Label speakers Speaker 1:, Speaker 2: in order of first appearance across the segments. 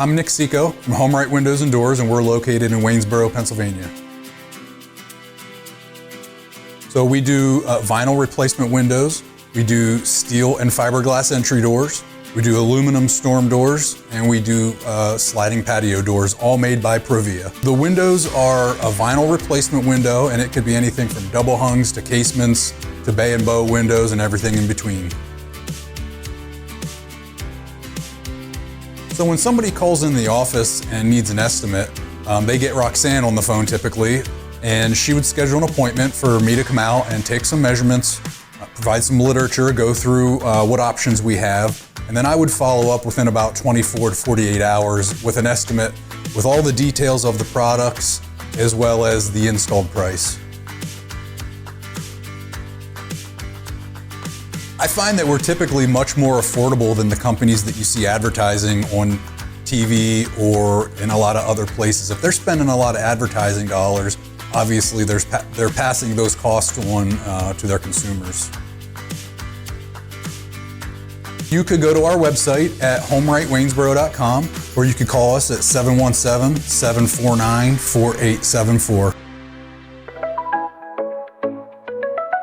Speaker 1: I'm Nick Seco from Home Right Windows and Doors, and we're located in Waynesboro, Pennsylvania. So we do vinyl replacement windows, we do steel and fiberglass entry doors, we do aluminum storm doors, and we do sliding patio doors, all made by Provia. The windows are a vinyl replacement window, and it could be anything from double hungs to casements to bay and bow windows and everything in between. So when somebody calls in the office and needs an estimate, they get Roxanne on the phone typically, and she would schedule an appointment for me to come out and take some measurements, provide some literature, go through what options we have, and then I would follow up within about 24 to 48 hours with an estimate with all the details of the products as well as the installed price. I find that we're typically much more affordable than the companies that you see advertising on TV or in a lot of other places. If they're spending a lot of advertising dollars, obviously they're passing those costs on to their consumers. You could go to our website at homerightwaynesboro.com, or you could call us at 717-749-4874.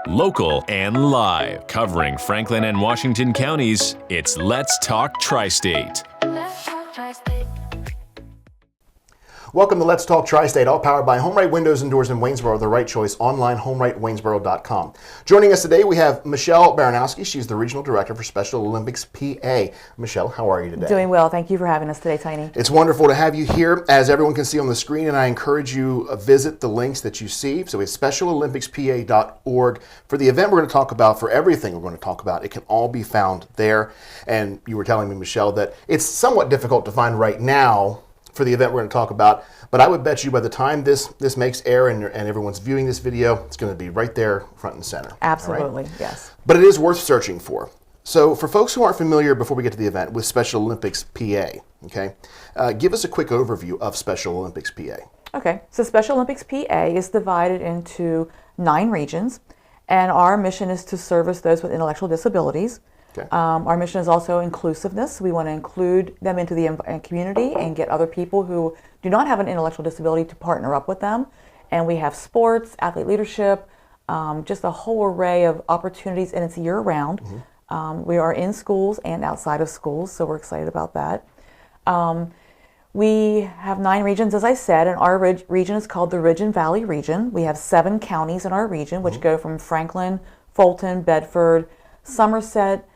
Speaker 2: Local and live, covering Franklin and Washington counties, it's Let's Talk TriState.
Speaker 3: Welcome to Let's Talk TriState, all powered by Home Right Windows and Doors in Waynesboro, the right choice, online, homerightwaynesboro.com. Joining us today, we have Michelle Baronowske. She's the Regional Director for Special Olympics PA. Michelle, how are you today?
Speaker 4: Doing well. Thank you for having us today, Tiny.
Speaker 3: It's wonderful to have you here. As everyone can see on the screen, and I encourage you to visit the links that you see. So it's specialolympicspa.org. For the event we're going to talk about, for everything we're going to talk about, it can all be found there. And you were telling me, Michelle, that it's somewhat difficult to find right now for the event we're going to talk about, but I would bet you by the time this makes air and everyone's viewing this video, it's going to be right there front and center.
Speaker 4: Absolutely,
Speaker 3: right?
Speaker 4: yes.
Speaker 3: But it is worth searching for. So for folks who aren't familiar, before we get to the event, with Special Olympics PA, okay, give us a quick overview of Special Olympics PA.
Speaker 4: Okay, so Special Olympics PA is divided into 9 regions, and our mission is to service those with intellectual disabilities. Okay. Our mission is also inclusiveness. We want to include them into the community and get other people who do not have an intellectual disability to partner up with them. And we have sports, athlete leadership, just a whole array of opportunities, and it's year-round. Mm-hmm. We are in schools and outside of schools, so we're excited about that. We have 9 regions, as I said, and our region is called the Ridge and Valley region. We have 7 counties in our region, which go from Franklin, Fulton, Bedford, Somerset,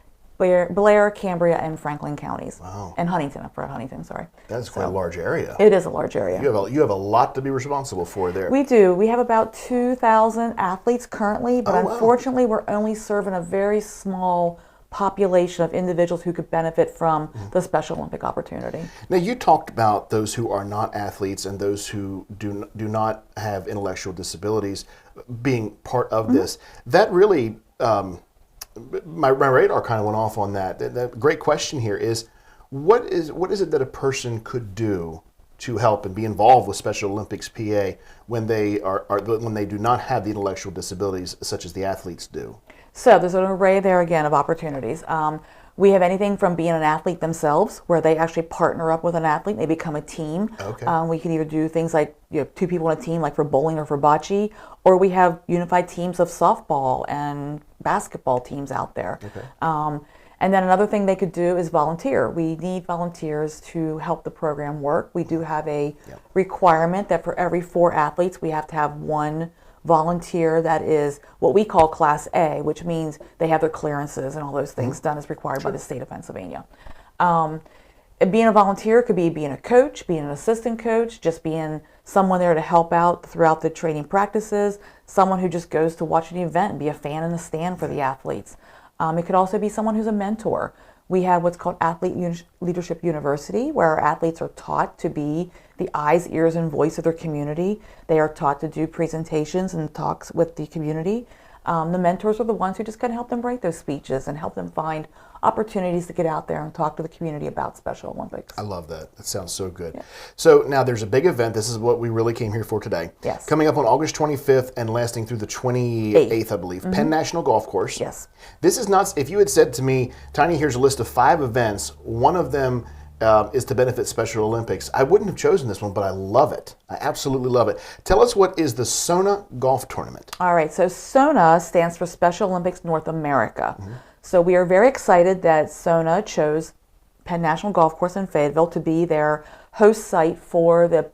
Speaker 4: Blair, Cambria, and Franklin counties. Wow. And Huntington, sorry.
Speaker 3: That's quite a large area.
Speaker 4: It is a large area.
Speaker 3: You have a lot to be responsible for there.
Speaker 4: We do. We have about 2,000 athletes currently, but unfortunately we're only serving a very small population of individuals who could benefit from the Special Olympic opportunity.
Speaker 3: Now, you talked about those who are not athletes and those who do not have intellectual disabilities being part of this. That really... My radar kind of went off on that. The great question here is, what is it that a person could do to help and be involved with Special Olympics PA when they when they do not have the intellectual disabilities such as the athletes do?
Speaker 4: So there's an array there again of opportunities. We have anything from being an athlete themselves, where they actually partner up with an athlete, they become a team. Okay. We can either do things like 2 people in a team, like for bowling or for bocce, or we have unified teams of softball and basketball teams out there. Okay. And then another thing they could do is volunteer. We need volunteers to help the program work. We do have a requirement that for every 4 athletes, we have to have 1 volunteer that is what we call Class A, which means they have their clearances and all those things done as required by the state of Pennsylvania. Being a volunteer could be being a coach, being an assistant coach, just being someone there to help out throughout the training practices, someone who just goes to watch an event and be a fan in the stand for the athletes. It could also be someone who's a mentor. We have what's called Athlete Leadership University, where our athletes are taught to be the eyes, ears, and voice of their community. They are taught to do presentations and talks with the community. The mentors are the ones who just kind of help them write those speeches and help them find opportunities to get out there and talk to the community about Special Olympics.
Speaker 3: I love that. That sounds so good.
Speaker 4: Yeah.
Speaker 3: So now there's a big event. This is what we really came here for today.
Speaker 4: Yes.
Speaker 3: Coming up on August 25th and lasting through the 28th, I believe. Penn National Golf Course.
Speaker 4: Yes.
Speaker 3: This is not, if you had said to me, Tiny, here's a list of 5 events, one of them is to benefit Special Olympics. I wouldn't have chosen this one, but I love it. I absolutely love it. Tell us, what is the SONA Golf Tournament?
Speaker 4: All right, so SONA stands for Special Olympics North America. So we are very excited that SONA chose Penn National Golf Course in Fayetteville to be their host site for the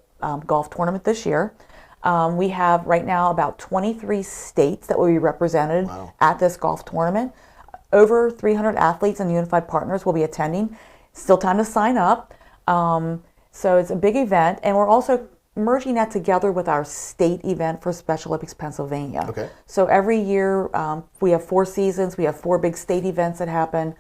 Speaker 4: golf tournament this year. We have right now about 23 states that will be represented at this golf tournament. Over 300 athletes and unified partners will be attending. Still time to sign up. So it's a big event, and we're also merging that together with our state event for Special Olympics Pennsylvania.
Speaker 3: Okay.
Speaker 4: So every year we have 4 seasons. We have 4 big state events that happen.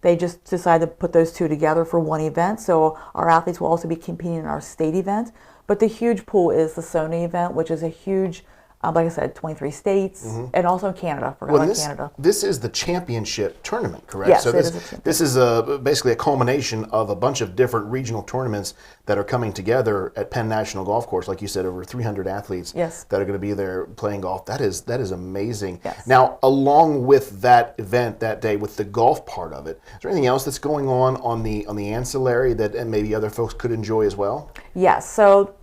Speaker 4: They just decided to put those 2 together for one event. So our athletes will also be competing in our state event. But the huge pool is the SONA event, which is a huge, like I said, 23 states, and also Canada. Canada.
Speaker 3: This is the championship tournament, correct?
Speaker 4: Yes,
Speaker 3: so
Speaker 4: it is a
Speaker 3: this is basically a culmination of a bunch of different regional tournaments that are coming together at Penn National Golf Course. Like you said, over 300 athletes that are going to be there playing golf. That is amazing.
Speaker 4: Yes.
Speaker 3: Now, along with that event that day, with the golf part of it, is there anything else that's going on the ancillary that maybe other folks could enjoy as well?
Speaker 4: Yes. So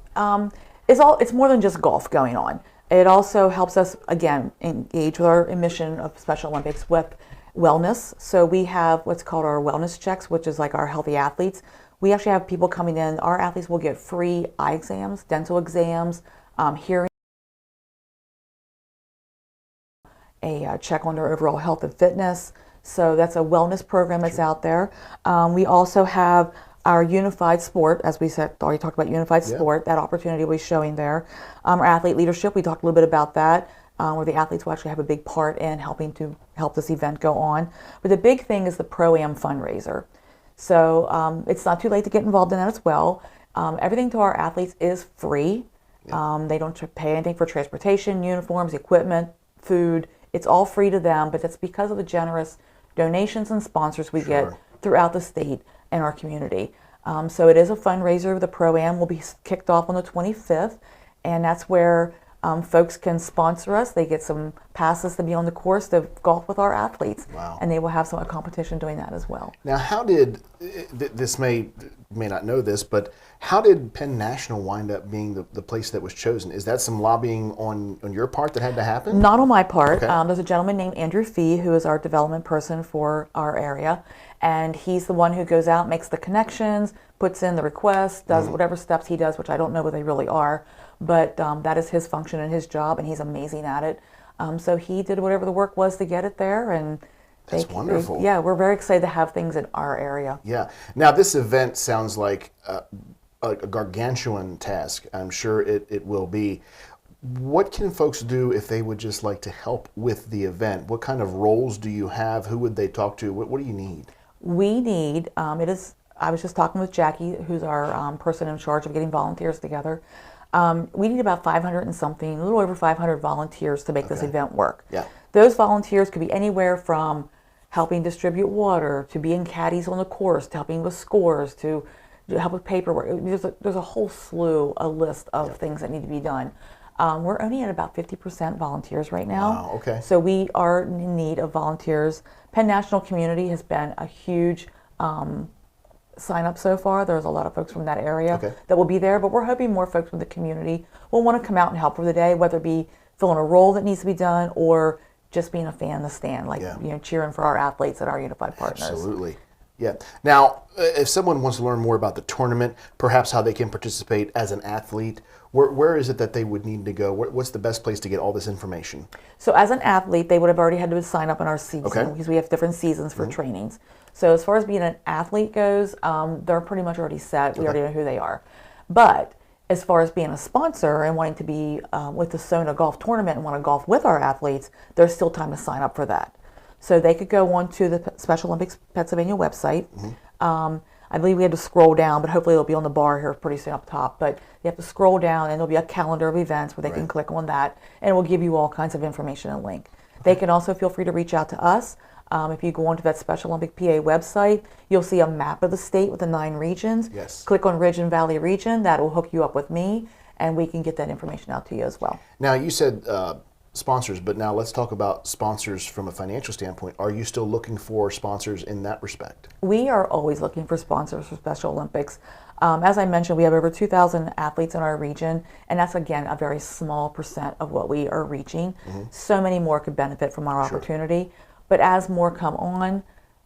Speaker 4: it's more than just golf going on. It also helps us, again, engage with our mission of Special Olympics with wellness. So we have what's called our wellness checks, which is like our healthy athletes. We actually have people coming in. Our athletes will get free eye exams, dental exams, hearing, a check on their overall health and fitness. So that's a wellness program that's out there. We also have our unified sport, as we said, already talked about unified sport, that opportunity we're showing there. Our athlete leadership, we talked a little bit about that, where the athletes will actually have a big part in helping to help this event go on. But the big thing is the Pro-Am fundraiser. So it's not too late to get involved in that as well. Everything to our athletes is free. They don't pay anything for transportation, uniforms, equipment, food. It's all free to them, but that's because of the generous donations and sponsors we get throughout the state and our community. So it is a fundraiser. The Pro-Am will be kicked off on the 25th, and that's where folks can sponsor us. They get some passes to be on the course to golf with our athletes, and they will have some competition doing that as well.
Speaker 3: Now, how did this may not know this, but how did Penn National wind up being the place that was chosen? Is that some lobbying on your part that had to happen?
Speaker 4: Not on my part. There's a gentleman named Andrew Fee, who is our development person for our area, and he's the one who goes out, makes the connections, puts in the requests, does whatever steps he does, which I don't know what they really are, but that is his function and his job, and he's amazing at it. So he did whatever the work was to get it there, and
Speaker 3: that's wonderful.
Speaker 4: We're very excited to have things in our area.
Speaker 3: Yeah. Now, this event sounds like a gargantuan task. I'm sure it will be. What can folks do if they would just like to help with the event? What kind of roles do you have? Who would they talk to? What do you need?
Speaker 4: We need, I was just talking with Jackie, who's our person in charge of getting volunteers together. We need about 500 and something, a little over 500 volunteers to make this event work.
Speaker 3: Yeah.
Speaker 4: Those volunteers could be anywhere from helping distribute water, to being caddies on the course, to helping with scores, to help with paperwork. There's a whole slew, a list of things that need to be done. We're only at about 50% volunteers right now.
Speaker 3: Wow, okay.
Speaker 4: So we are in need of volunteers. Penn National Community has been a huge sign up so far. There's a lot of folks from that area that will be there, but we're hoping more folks from the community will want to come out and help for the day, whether it be filling a role that needs to be done or just being a fan in the stand, like cheering for our athletes and our unified partners.
Speaker 3: Absolutely. Yeah. Now, if someone wants to learn more about the tournament, perhaps how they can participate as an athlete, where is it that they would need to go? What's the best place to get all this information?
Speaker 4: So as an athlete, they would have already had to sign up in our season because we have different seasons for trainings. So as far as being an athlete goes, they're pretty much already set. We already know who they are. But as far as being a sponsor and wanting to be with the SONA Golf Tournament and want to golf with our athletes, there's still time to sign up for that. So they could go on to the Special Olympics Pennsylvania website. I believe we had to scroll down, but hopefully it'll be on the bar here pretty soon up top. But you have to scroll down, and there'll be a calendar of events where they can click on that, and it will give you all kinds of information and link. They can also feel free to reach out to us. If you go onto that Special Olympic PA website, you'll see a map of the state with the 9 regions.
Speaker 3: Yes.
Speaker 4: Click on Ridge and Valley region. That will hook you up with me, and we can get that information out to you as well.
Speaker 3: Now, you said sponsors, but now let's talk about sponsors from a financial standpoint. Are you still looking for sponsors in that respect?
Speaker 4: We are always looking for sponsors for Special Olympics. As I mentioned, we have over 2,000 athletes in our region, and that's, again, a very small percent of what we are reaching. So many more could benefit from our opportunity. But as more come on,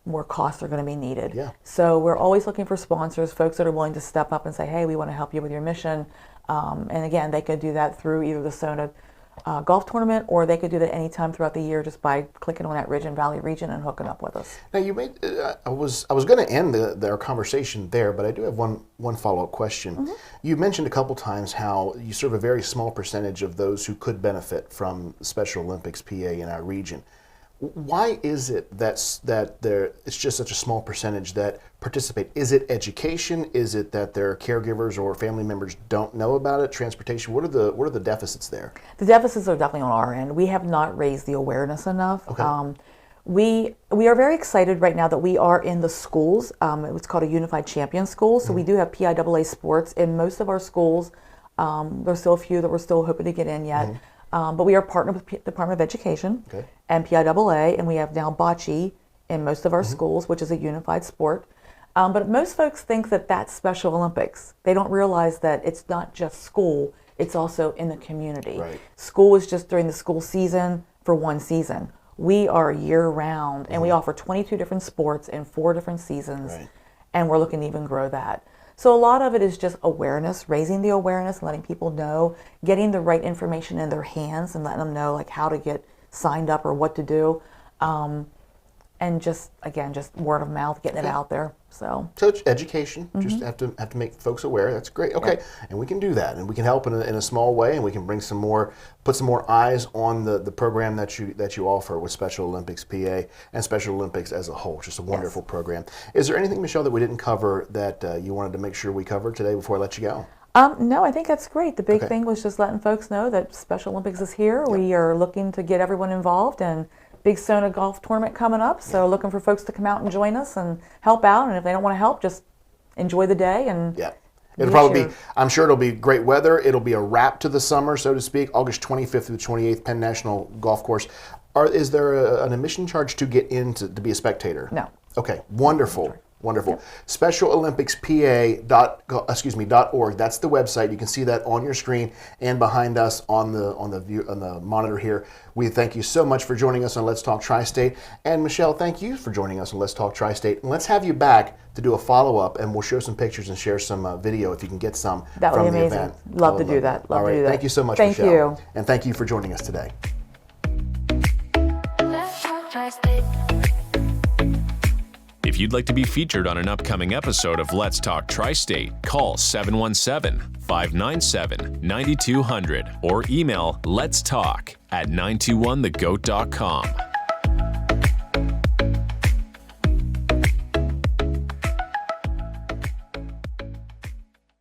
Speaker 4: more costs are going to be needed.
Speaker 3: Yeah.
Speaker 4: So we're always looking for sponsors, folks that are willing to step up and say, hey, we want to help you with your mission. And again, they could do that through either the SONA golf tournament, or they could do that anytime throughout the year just by clicking on that Ridge and Valley region and hooking up with us.
Speaker 3: Now you made. I was going to end our conversation there, but I do have one follow-up question. You mentioned a couple times how you serve a very small percentage of those who could benefit from Special Olympics PA in our region. Why is it it's just such a small percentage that participate? Is it education? Is it that their caregivers or family members don't know about it? Transportation? What are the deficits there?
Speaker 4: The deficits are definitely on our end. We have not raised the awareness enough.
Speaker 3: Okay.
Speaker 4: We are very excited right now that we are in the schools. It's called a Unified Champion School. So we do have PIAA sports in most of our schools. There's still a few that we're still hoping to get in yet. But we are partnered with the Department of Education and PIAA, and we have now bocce in most of our schools, which is a unified sport. But most folks think that that's Special Olympics. They don't realize that it's not just school, it's also in the community.
Speaker 3: Right.
Speaker 4: School is just during the school season for one season. We are year-round, and we offer 22 different sports in 4 different seasons, and we're looking to even grow that. So a lot of it is just awareness, raising the awareness, letting people know, getting the right information in their hands and letting them know like how to get signed up or what to do. And just, again, just word of mouth, getting it out there. So
Speaker 3: it's education. Just have to make folks aware. That's great. Okay, and we can do that, and we can help in a small way, and we can bring put some more eyes on the program that you offer with Special Olympics PA and Special Olympics as a whole. Just a wonderful program. Is there anything, Michelle, that we didn't cover that you wanted to make sure we covered today before I let you go?
Speaker 4: No, I think that's great. The big thing was just letting folks know that Special Olympics is here. We are looking to get everyone involved, and big SONA golf tournament coming up, so looking for folks to come out and join us and help out. And if they don't want to help, just enjoy the day. And
Speaker 3: it'll probably be, I'm sure it'll be great weather. It'll be a wrap to the summer, so to speak. August 25th through the 28th, Penn National Golf Course. Is there an admission charge to get in to be a spectator?
Speaker 4: No.
Speaker 3: Okay, wonderful. Wonderful.
Speaker 4: Yep.
Speaker 3: SpecialOlympicsPA.org. That's the website. You can see that on your screen and behind us on the monitor here. We thank you so much for joining us on Let's Talk TriState. And Michelle, thank you for joining us on Let's Talk TriState. And let's have you back to do a follow-up, and we'll show some pictures and share some video if you can get some
Speaker 4: that
Speaker 3: from
Speaker 4: would be
Speaker 3: the
Speaker 4: amazing.
Speaker 3: event.
Speaker 4: Love to do that.
Speaker 3: All right. Thank you so much,
Speaker 4: Thank
Speaker 3: Michelle.
Speaker 4: you.
Speaker 3: And thank you for joining us today.
Speaker 5: Let's talk TriState.
Speaker 2: If you'd like to be featured on an upcoming episode of Let's Talk TriState, call 717-597-9200 or email letstalk@921thegoat.com.